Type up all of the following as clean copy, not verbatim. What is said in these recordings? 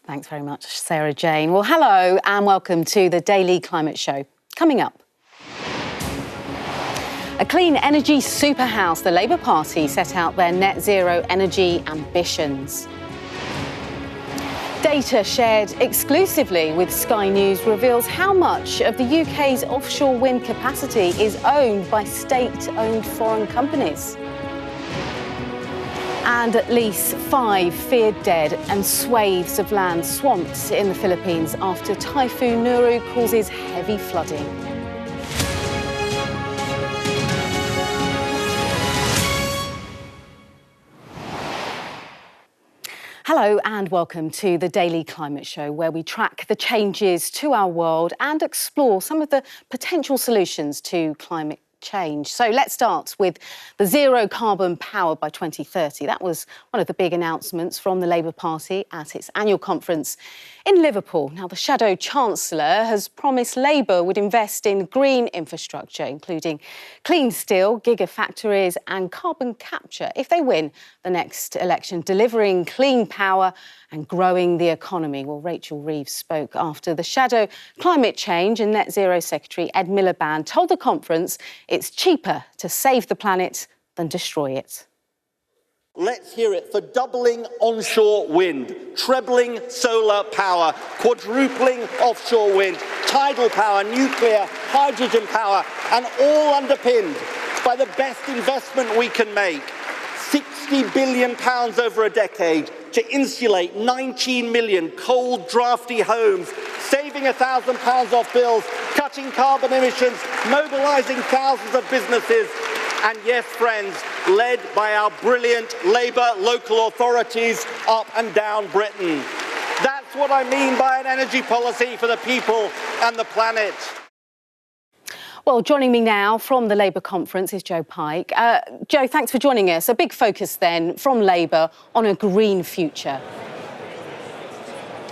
Thanks very much, Sarah Jane. Well, hello and welcome to the Daily Climate Show. Coming up, a clean energy superhouse. The Labour Party set out their net zero energy ambitions. Data shared exclusively with Sky News reveals how much of the UK's offshore wind capacity is owned by state-owned foreign companies. And at least 5 feared dead and swathes of land swamped in the Philippines after Typhoon Noru causes heavy flooding. Hello and welcome to the Daily Climate Show, where we track the changes to our world and explore some of the potential solutions to climate change. So let's start with the zero carbon power by 2030. That was one of the big announcements from the Labour Party at its annual conference in Liverpool. Now, the Shadow Chancellor has promised Labour would invest in green infrastructure, including clean steel, gigafactories and carbon capture if they win the next election, delivering clean power and growing the economy. Well, Rachel Reeves spoke after the Shadow Climate Change and Net Zero Secretary Ed Miliband told the conference it's cheaper to save the planet than destroy it. Let's hear it for doubling onshore wind, trebling solar power, quadrupling offshore wind, tidal power, nuclear, hydrogen power, and all underpinned by the best investment we can make. £60 billion over a decade to insulate 19 million cold, drafty homes, saving £1,000 off bills, cutting carbon emissions, mobilising thousands of businesses, and yes, friends, led by our brilliant Labour local authorities up and down Britain. That's what I mean by an energy policy for the people and the planet. Well, joining me now from the Labour conference is Joe Pike. Joe, thanks for joining us. A big focus then from Labour on a green future.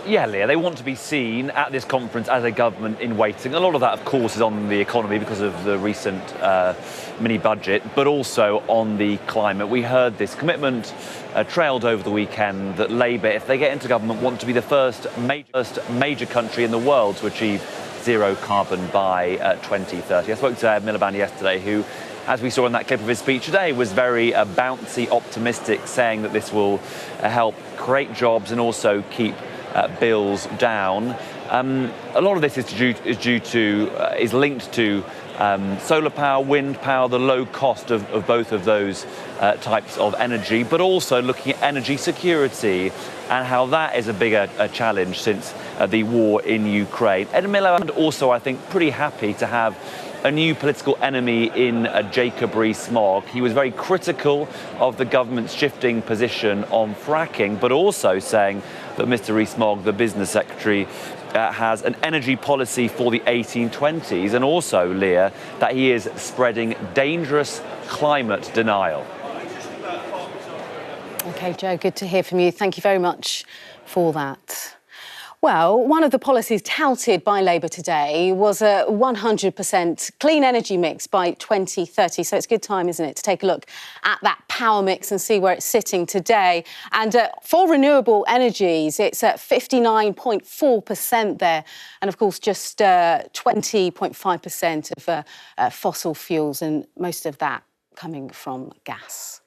Yeah, Leah, they want to be seen at this conference as a government in waiting. A lot of that, of course, is on the economy because of the recent mini-budget, but also on the climate. We heard this commitment trailed over the weekend that Labour, if they get into government, want to be the first major country in the world to achieve zero carbon by 2030. I spoke to Miliband yesterday, who, as we saw in that clip of his speech today, was very bouncy, optimistic, saying that this will help create jobs and also keep bills down. A lot of this is linked to solar power, wind power, the low cost of both of those types of energy, but also looking at energy security and how that is a bigger challenge since the war in Ukraine. Ed Miliband also, I think, pretty happy to have a new political enemy in Jacob Rees-Mogg. He was very critical of the government's shifting position on fracking, but also saying that Mr. Rees-Mogg, the business secretary, has an energy policy for the 1820s, and also, Leah, that he is spreading dangerous climate denial. OK, Joe, good to hear from you. Thank you very much for that. Well, one of the policies touted by Labour today was a 100% clean energy mix by 2030. So it's a good time, isn't it, to take a look at that power mix and see where it's sitting today. And for renewable energies, it's at 59.4% there. And of course, just 20.5% of fossil fuels, and most of that coming from gas.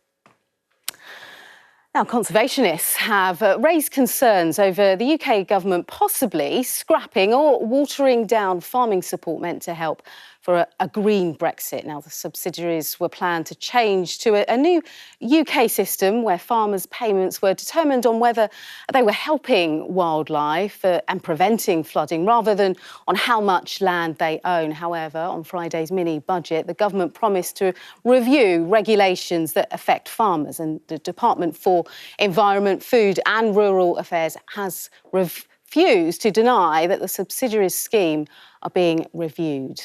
Now, conservationists have raised concerns over the UK government possibly scrapping or watering down farming support meant to help for a green Brexit. Now, the subsidiaries were planned to change to a new UK system where farmers' payments were determined on whether they were helping wildlife and preventing flooding rather than on how much land they own. However, on Friday's mini-budget, the government promised to review regulations that affect farmers, and the Department for Environment, Food and Rural Affairs has refused to deny that the subsidiaries' scheme are being reviewed.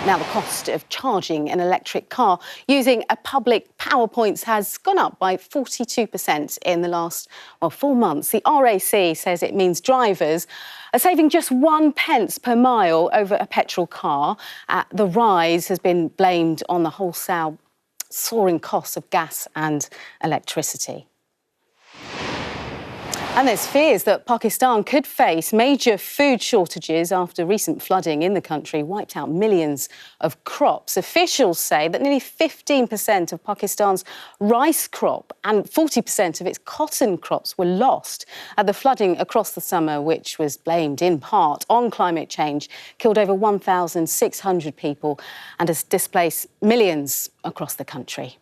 Now, the cost of charging an electric car using a public power point has gone up by 42% in the last 4 months. The RAC says it means drivers are saving just 1 pence per mile over a petrol car. The rise has been blamed on the wholesale soaring costs of gas and electricity. And there's fears that Pakistan could face major food shortages after recent flooding in the country wiped out millions of crops. Officials say that nearly 15% of Pakistan's rice crop and 40% of its cotton crops were lost. The flooding across the summer, which was blamed in part on climate change, killed over 1,600 people and has displaced millions across the country.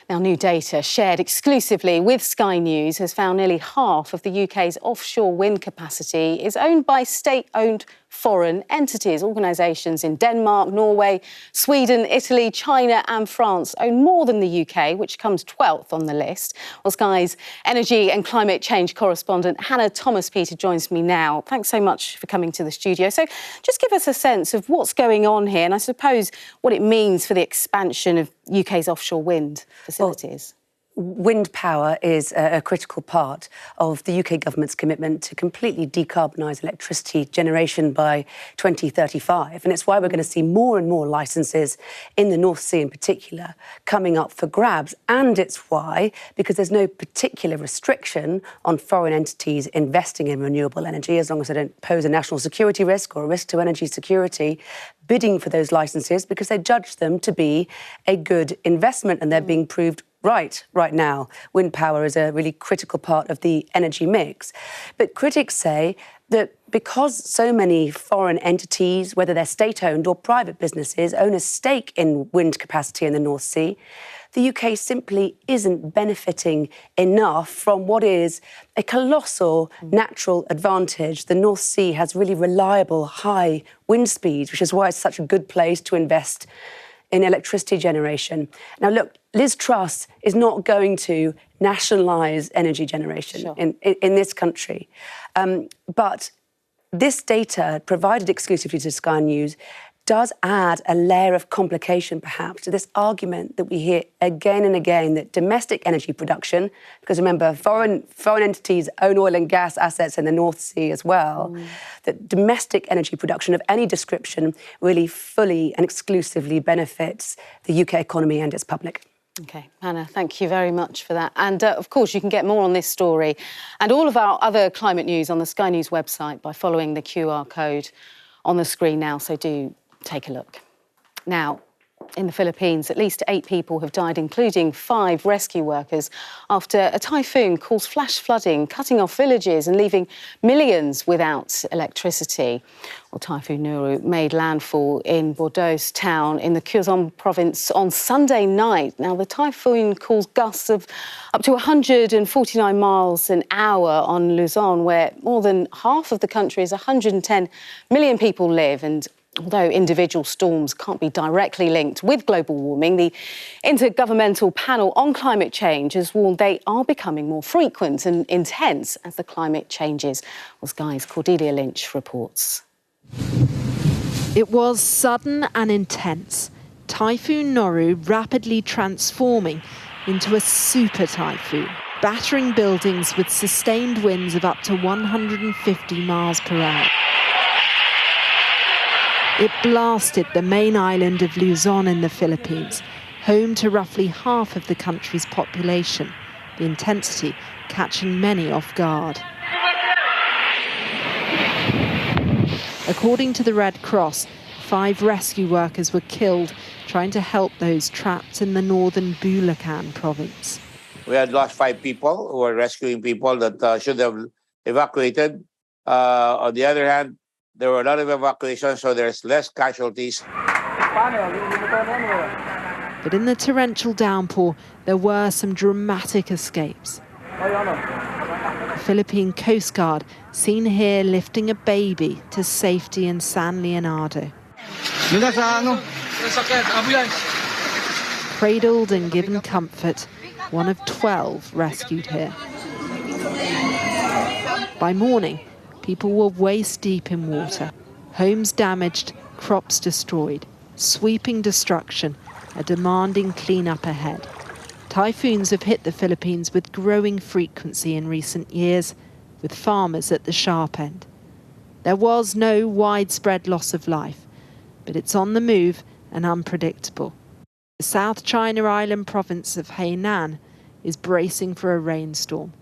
Now, new data shared exclusively with Sky News has found nearly half of the UK's offshore wind capacity is owned by state-owned foreign entities. Organisations in Denmark, Norway, Sweden, Italy, China and France own more than the UK, which comes 12th on the list. Well, Sky's energy and climate change correspondent Hannah Thomas-Peter joins me now. Thanks so much for coming to the studio. So just give us a sense of what's going on here and I suppose what it means for the expansion of UK's offshore wind facilities. Wind power is a critical part of the UK government's commitment to completely decarbonise electricity generation by 2035. And it's why we're going to see more and more licences in the North Sea in particular coming up for grabs. And it's why, because there's no particular restriction on foreign entities investing in renewable energy, as long as they don't pose a national security risk or a risk to energy security, bidding for those licences because they judge them to be a good investment and they're being proved right now. Wind power is a really critical part of the energy mix. But critics say that because so many foreign entities, whether they're state-owned or private businesses, own a stake in wind capacity in the North Sea, the UK simply isn't benefiting enough from what is a colossal natural advantage. The North Sea has really reliable, high wind speeds, which is why it's such a good place to invest in electricity generation. Now, look, Liz Truss is not going to nationalise energy generation in this country. But this data, provided exclusively to Sky News, does add a layer of complication, perhaps, to this argument that we hear again and again that domestic energy production, because remember, foreign entities own oil and gas assets in the North Sea as well, that domestic energy production of any description really fully and exclusively benefits the UK economy and its public. OK, Hannah, thank you very much for that. And, of course, you can get more on this story and all of our other climate news on the Sky News website by following the QR code on the screen now, so do take a look. Now, in the Philippines, at least 8 people have died, including 5 rescue workers, after a typhoon caused flash flooding, cutting off villages and leaving millions without electricity. Well, Typhoon Noru made landfall in Bordeaux's town in the Quezon province on Sunday night. Now, the typhoon caused gusts of up to 149 miles an hour on Luzon, where more than half of the country's 110 million people live. And although individual storms can't be directly linked with global warming, the Intergovernmental Panel on Climate Change has warned they are becoming more frequent and intense as the climate changes. Well, Sky's Cordelia Lynch reports. It was sudden and intense. Typhoon Noru rapidly transforming into a super typhoon, battering buildings with sustained winds of up to 150 miles per hour. It blasted the main island of Luzon in the Philippines, home to roughly half of the country's population, the intensity catching many off guard. According to the Red Cross, 5 rescue workers were killed trying to help those trapped in the northern Bulacan province. We had lost 5 people who were rescuing people that should have evacuated. On the other hand, there were a lot of evacuations, so there's less casualties. But in the torrential downpour, there were some dramatic escapes. The Philippine Coast Guard seen here lifting a baby to safety in San Leonardo. Cradled and given comfort, one of 12 rescued here. By morning, people were waist deep in water, homes damaged, crops destroyed, sweeping destruction, a demanding clean-up ahead. Typhoons have hit the Philippines with growing frequency in recent years, with farmers at the sharp end. There was no widespread loss of life, but it's on the move and unpredictable. The South China Island province of Hainan is bracing for a rainstorm.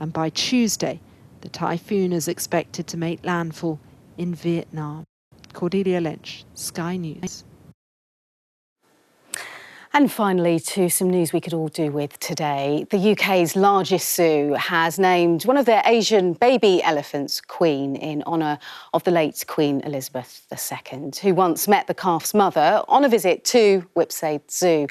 And by Tuesday, the typhoon is expected to make landfall in Vietnam. Cordelia Lynch, Sky News. And finally, to some news we could all do with today. The UK's largest zoo has named one of their Asian baby elephants Queen in honour of the late Queen Elizabeth II, who once met the calf's mother on a visit to Whipsnade Zoo.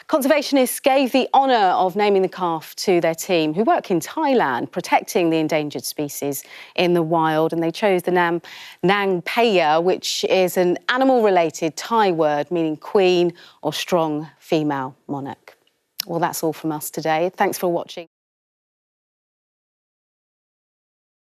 Conservationists gave the honour of naming the calf to their team, who work in Thailand protecting the endangered species in the wild, and they chose the Nang Paya, which is an animal-related Thai word meaning queen or strong female monarch. Well, that's all from us today. Thanks for watching.